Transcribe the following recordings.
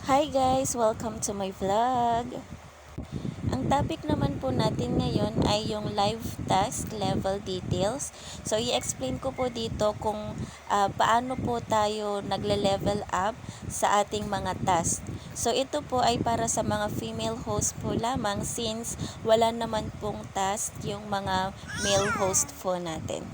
Hi guys! Welcome to my vlog! Ang topic naman po natin ngayon ay yung live task level details. So, i-explain ko po dito kung paano po tayo nagle-level up sa ating mga task. So, ito po ay para sa mga female host po lamang since wala naman pong task yung mga male host po natin.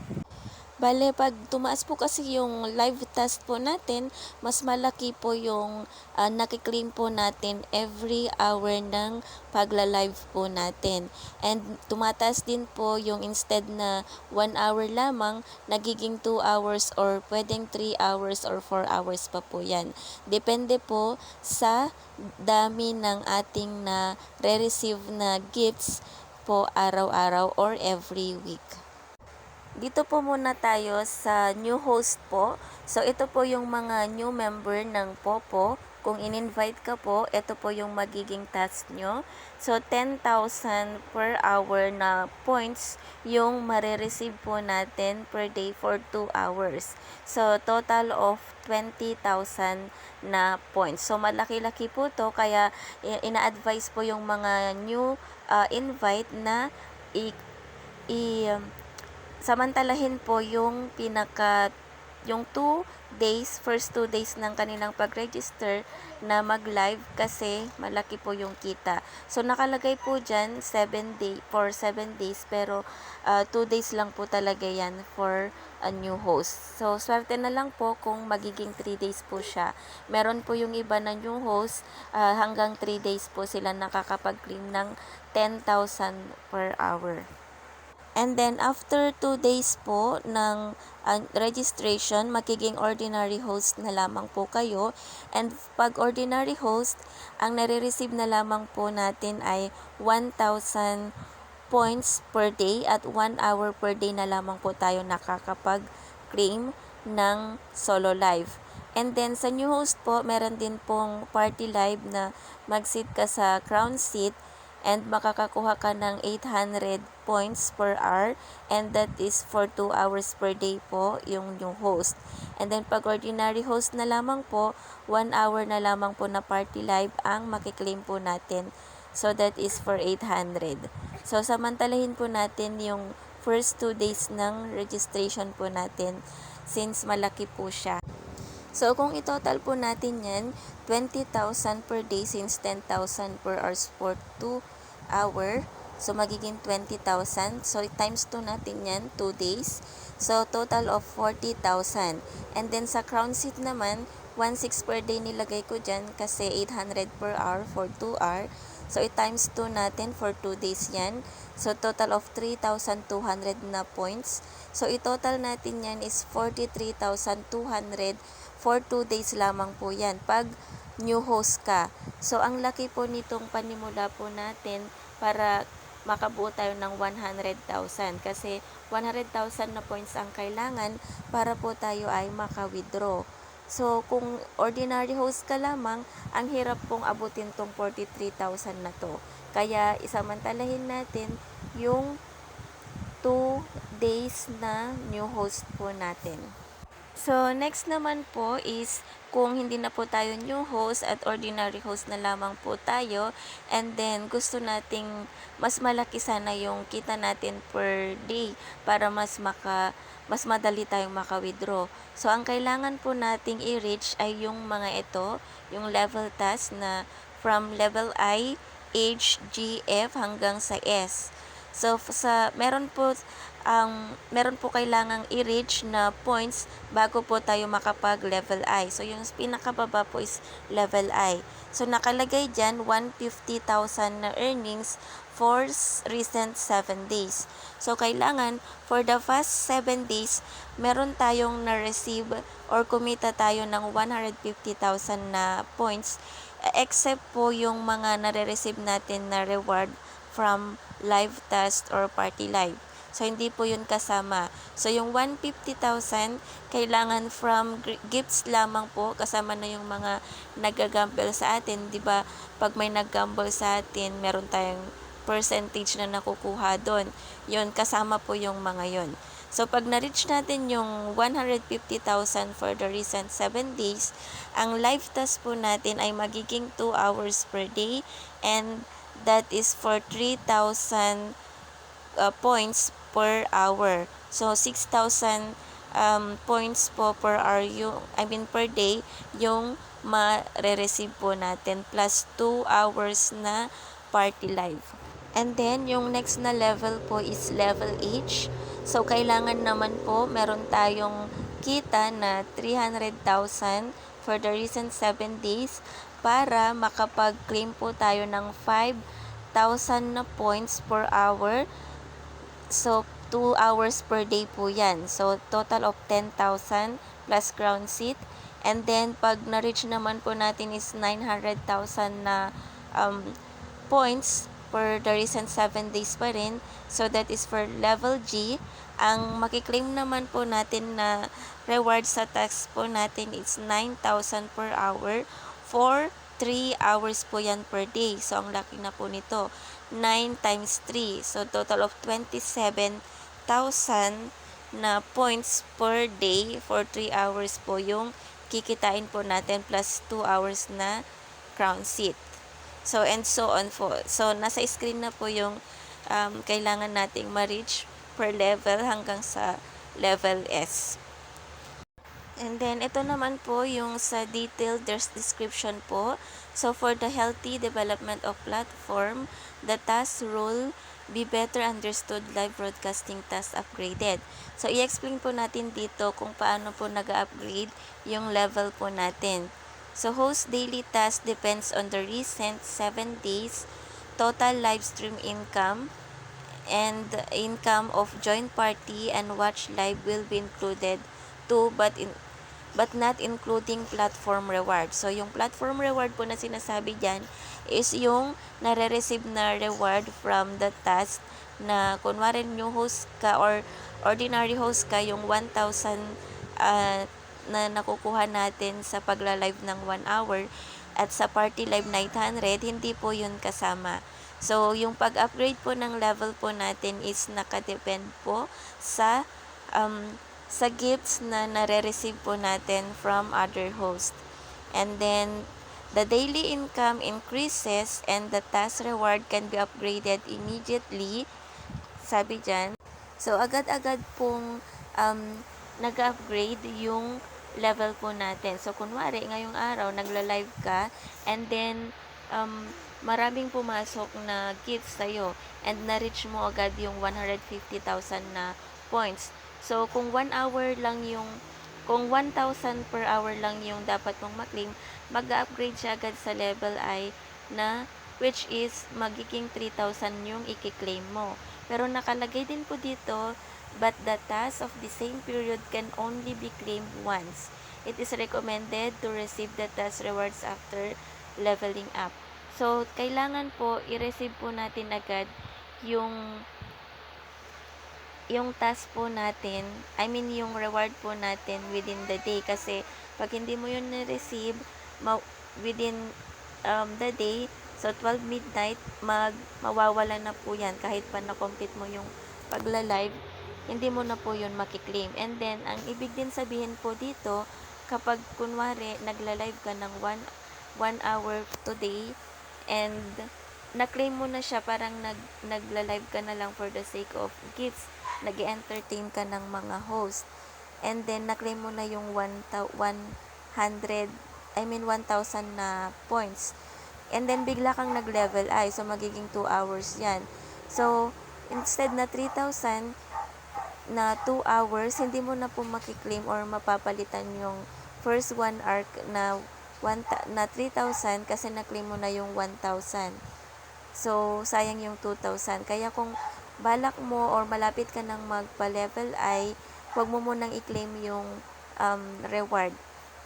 Bale, pag tumaas po kasi yung live task po natin, mas malaki po yung nakiklaim po natin every hour ng pagla-live po natin. And tumataas din po yung instead na 1 hour lamang, nagiging 2 hours or pwedeng 3 hours or 4 hours pa po yan. Depende po sa dami ng ating na re-receive na gifts po araw-araw or every week. Dito po muna tayo sa new host po. So, ito po yung mga new member ng Popo. Kung in-invite ka po, ito po yung magiging task nyo. So, 10,000 per hour na points yung marireceive po natin per day for 2 hours. So, total of 20,000 na points. So, malaki-laki po to. Kaya, ina-advise po yung mga new invite na samantalahin po yung yung 2 days, first 2 days ng kanilang pag-register na mag-live kasi malaki po yung kita. So, nakalagay po dyan for 7 days pero 2 days lang po talaga yan for a new host. So, swerte na lang po kung magiging 3 days po siya. Meron po yung iba na new host, hanggang 3 days po sila nakakapag-claim ng 10,000 per hour. And then, after 2 days po ng registration, magiging ordinary host na lamang po kayo. And pag ordinary host, ang nare-receive na lamang po natin ay 1,000 points per day at 1 hour per day na lamang po tayo nakakapag-claim ng solo live. And then, sa new host po, meron din pong party live na mag-sit ka sa crown seat and makakakuha ka ng 800 points per hour and that is for 2 hours per day po yung new host. And then pag ordinary host na lamang po, 1 hour na lamang po na party live ang makiklaim po natin. So that is for 800. So samantalahin po natin yung first 2 days ng registration po natin since malaki po siya. So, kung itotal po natin yan, 20,000 per day since 10,000 per hours for 2 hour. So, magiging 20,000. So, times 2 natin yan, 2 days. So, total of 40,000. And then, sa crown seat naman, 1,600 per day nilagay ko dyan kasi 800 per hour for 2 hour. So, times 2 natin for 2 days yan. So, total of 3,200 na points. So, i-total natin yan is 43,200 for 2 days lamang po yan pag new host ka. So, ang laki po nitong panimula po natin para makabuo tayo ng 100,000 kasi 100,000 na points ang kailangan para po tayo ay maka-withdraw. So, kung ordinary host ka lamang, ang hirap pong abutin tong 43,000 na to. Kaya, isamantalahin natin yung 2 days na new host po natin. So, next naman po is kung hindi na po tayo new host at ordinary host na lamang po tayo and then gusto nating mas malaki sana yung kita natin per day para mas madali tayong maka-withdraw. So, ang kailangan po nating i-reach ay yung mga ito, yung level task na from level I, H, G, F hanggang sa S. So, meron po kailangang i-reach na points bago po tayo makapag level I. So, yung pinakababa po is level I. So, nakalagay dyan 150,000 na earnings for recent 7 days. So, kailangan for the past 7 days, meron tayong na-receive or kumita tayo ng 150,000 na points except po yung mga nare-receive natin na reward from live task or party live. So, hindi po yun kasama. So, yung 150,000, kailangan from gifts lamang po. Kasama na yung mga nag-gamble sa atin. Diba, pag may nag-gamble sa atin, meron tayong percentage na nakukuha doon. Yun, kasama po yung mga yun. So, pag na-reach natin yung 150,000 for the recent 7 days, ang live task po natin ay magiging 2 hours per day, and that is for 3,000 points per hour. So, 6,000 points po per hour per day yung ma-receive po natin, plus 2 hours na party live. And then, yung next na level po is level H. So, kailangan naman po meron tayong kita na 300,000 for the recent 7 days para makapag-claim po tayo ng 5,000 na points per hour. So, 2 hours per day po yan. So, total of 10,000 plus crown seat. And then, pag na-reach naman po natin is 900,000 na points for the recent 7 days pa rin. So, that is for level G. Ang makiklaim naman po natin na reward sa task po natin is 9,000 per hour for 3 hours po yan per day. So, ang laki na po nito. 9 times 3. So, total of 27,000 na points per day for 3 hours po yung kikitain po natin, plus 2 hours na crown seat. So, and so on po. So, nasa screen na po yung kailangan nating ma-reach per level hanggang sa level S. And then, ito naman po yung sa detailed description po. So, for the healthy development of platform, the task rule be better understood, live broadcasting task upgraded. So, i-explain po natin dito kung paano po nag-upgrade yung level po natin. So, host daily task depends on the recent 7 days total live stream income, and income of joint party and watch live will be included too, but not including platform reward. So, yung platform reward po na sinasabi dyan is yung nare-receive na reward from the task na kunwari new host ka or ordinary host ka, yung 1,000 na nakukuha natin sa pagla-live ng 1 hour, at sa party live 900, hindi po yun kasama. So, yung pag-upgrade po ng level po natin is nakadepend po sa gifts na nare-receive po natin from other host. And then, the daily income increases and the task reward can be upgraded immediately, sabi dyan. So, agad-agad pong nag-upgrade yung level po natin. So, kunwari, ngayong araw, nagla-live ka, and then, maraming pumasok na gifts sa'yo, and na-reach mo agad yung 150,000 na points. So, kung 1 hour lang kung 1,000 per hour lang yung dapat mong maklaim, mag-upgrade siya agad sa level I na, which is, magiging 3,000 yung i-claim mo. Pero nakalagay din po dito, but the task of the same period can only be claimed once. It is recommended to receive the task rewards after leveling up. So, kailangan po i-receive po natin agad yung task po natin, yung reward po natin within the day. Kasi, pag hindi mo yun na-receive within the day, so 12 midnight, mawawala na po yan. Kahit pa na-complete mo yung pagla-live, hindi mo na po yun makiklaim. And then, ang ibig din sabihin po dito, kapag kunwari, nagla-live ka ng 1 hour today, and na-claim mo na siya, parang nagla-live ka na lang for the sake of gifts, nag-entertain ka ng mga host, and then na-claim mo na yung 1,000 na points, and then bigla kang nag-level I, so magiging 2 hours yan. So, instead na 3,000 na 2 hours, hindi mo na po makiklaim or mapapalitan yung first 1 hour na 3,000 kasi na-claim mo na yung 1,000. So, sayang yung 2,000. Kaya kung balak mo or malapit ka nang magpa-level I, huwag mo munang i-claim yung reward.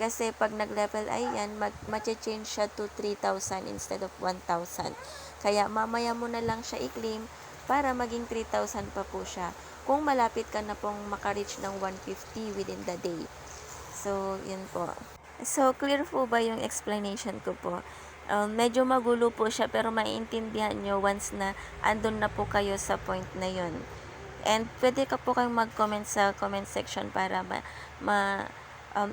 Kasi pag nag-level I yan, ma-change siya to 3,000 instead of 1,000. Kaya mamaya mo na lang siya i-claim para maging 3,000 pa po siya, kung malapit ka na pong makareach ng 150 within the day. So, yun po. So, clear po ba yung explanation ko po? Medyo magulo po siya, pero maiintindihan nyo once na andun na po kayo sa point na yun. And pwede ka po kayong mag-comment sa comment section para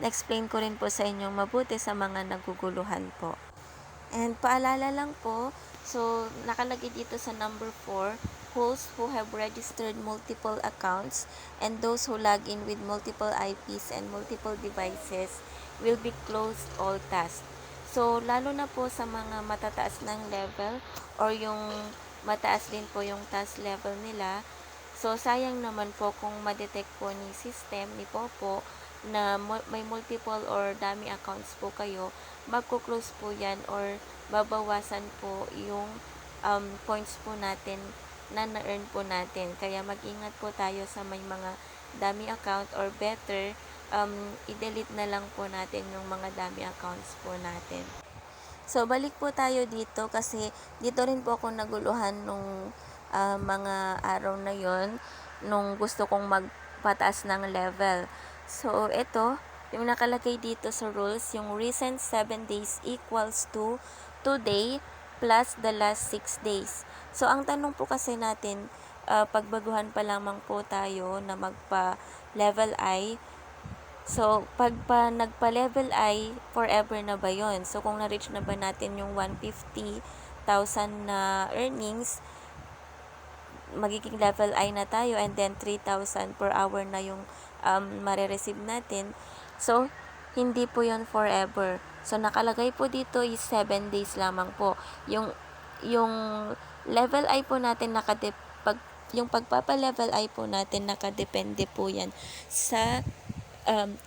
explain ko rin po sa inyong mabuti sa mga naguguluhan po. And paalala lang po, so nakalagay dito sa number 4, hosts who have registered multiple accounts and those who log in with multiple IPs and multiple devices will be closed all tasks. So lalo na po sa mga matataas ng level or yung mataas din po yung task level nila, so sayang naman po kung ma-detect po ni system, ni Popo, na may multiple or dami accounts po kayo, magko-close po yan or babawasan po yung points po natin na na-earn po natin. Kaya mag-ingat po tayo sa may mga dami account or better, i-delete na lang po natin yung mga dami accounts po natin. So, balik po tayo dito kasi dito rin po ako naguluhan nung mga araw na yon nung gusto kong magpataas ng level. So, ito, yung nakalagay dito sa rules, yung recent 7 days equals to today plus the last 6 days. So, ang tanong po kasi natin, pagbaguhan pa lamang po tayo na magpa-level I. So, pag nagpa-level I, forever na ba yon? So, kung na-reach na ba natin yung 150,000 na earnings, magiging level I na tayo and then 3,000 per hour na yung marireceive natin. So, hindi po yon forever. So, nakalagay po dito is 7 days lamang po. Yung level I po natin yung pagpapa-level I po natin nakadepende po yan sa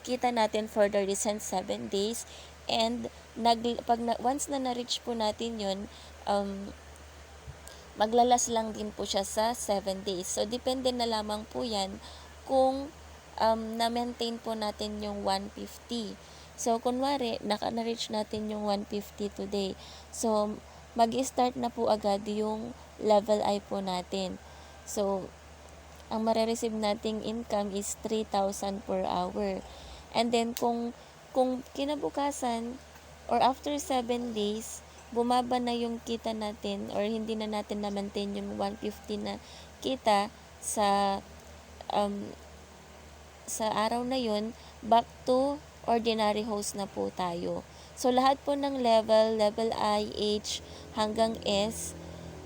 kita natin for the recent 7 days and once na na-reach po natin yun, maglalas lang din po siya sa 7 days. So, depende na lamang po yan kung na-maintain po natin yung 150. So, kunwari, na-reach natin yung 150 today. So, mag-start na po agad yung level I po natin. So, ang marireceive nating income is 3,000 per hour. And then, kung kinabukasan or after 7 days, bumaba na yung kita natin or hindi na natin na-maintain yung 150 na kita sa araw na yun, back to ordinary host na po tayo. So, lahat po ng level I, H, hanggang S,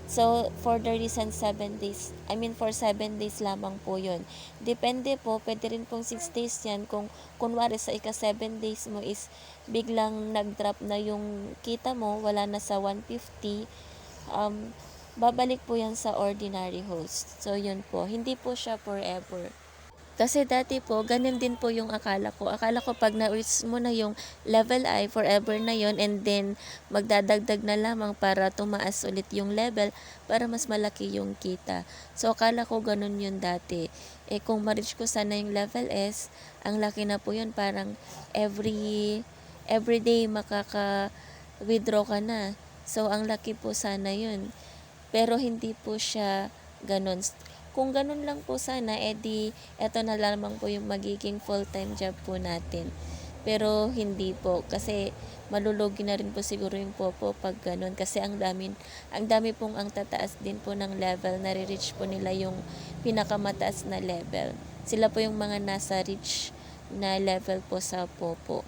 so, for the recent 7 days, for 7 days lamang po yun. Depende po, pwede rin pong 6 days yan kung kunwari sa ika-7 days mo is biglang nag-drop na yung kita mo, wala na sa 150, babalik po yan sa ordinary host. So, yun po. Hindi po siya forever. Kasi dati po, ganun din po yung akala ko. Akala ko pag na-reach mo na yung level I, forever na yon and then magdadagdag na lamang para tumaas ulit yung level para mas malaki yung kita. So, akala ko ganun yun dati. Kung ma-reach ko sana yung level S, ang laki na po yun. Parang every day makaka-withdraw ka na. So, ang laki po sana yun. Pero hindi po siya ganun. Kung ganun lang po sana, edi eto na lamang po yung magiging full-time job po natin. Pero hindi po kasi malulugi na rin po siguro yung Popo pag ganun kasi ang dami pong ang tataas din po ng level, nare-reach po nila yung pinakamataas na level. Sila po yung mga nasa reach na level po sa Popo.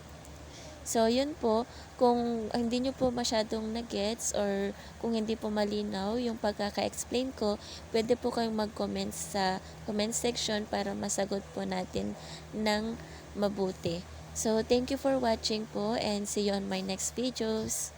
So, yun po, kung hindi nyo po masyadong na-gets or kung hindi po malinaw yung pagkaka-explain ko, pwede po kayong mag-comment sa comment section para masagot po natin ng mabuti. So, thank you for watching po and see you on my next videos.